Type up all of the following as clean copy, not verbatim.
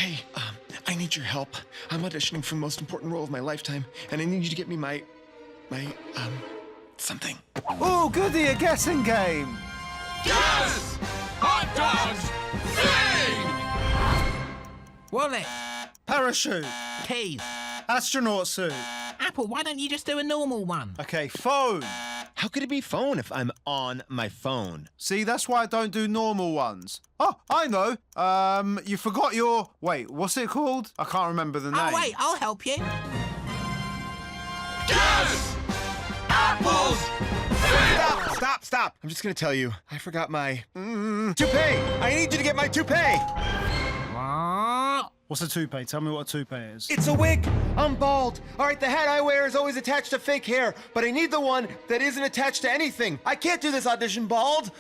Hey, I need your help. I'm auditioning for the most important role of my lifetime, and I need you to get me my something. Oh, goody, a guessing game. Yes! Hot dogs! Sing! Wallet, Parachute. keys. Astronaut suit. Apple, why don't you just do a normal one? Okay, phone. How could it be phone if I'm on my phone? See, that's why I don't do normal ones. Oh, I know. You forgot your... Wait, what's it called? I can't remember the name. Oh, wait, I'll help you. Yes! Apples! Sing! Stop! I'm just gonna tell you, I forgot my toupee. I need you to get my toupee. What? What's a toupee? Tell me what a toupee is. It's a wig. I'm bald. All right, the hat I wear is always attached to fake hair, but I need the one that isn't attached to anything. I can't do this audition bald.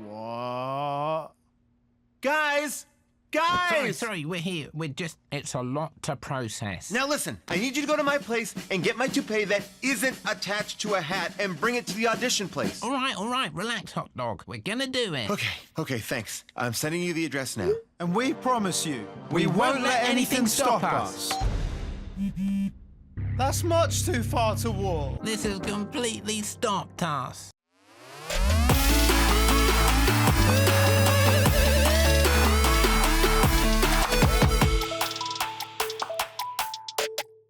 What? Guys! Sorry, we're here. It's a lot to process. Now listen, I need you to go to my place and get my toupee that isn't attached to a hat and bring it to the audition place. All right, relax, hot dog. We're gonna do it. Okay, thanks. I'm sending you the address now. And we promise you, we won't let anything stop us. That's much too far to walk. This has completely stopped us.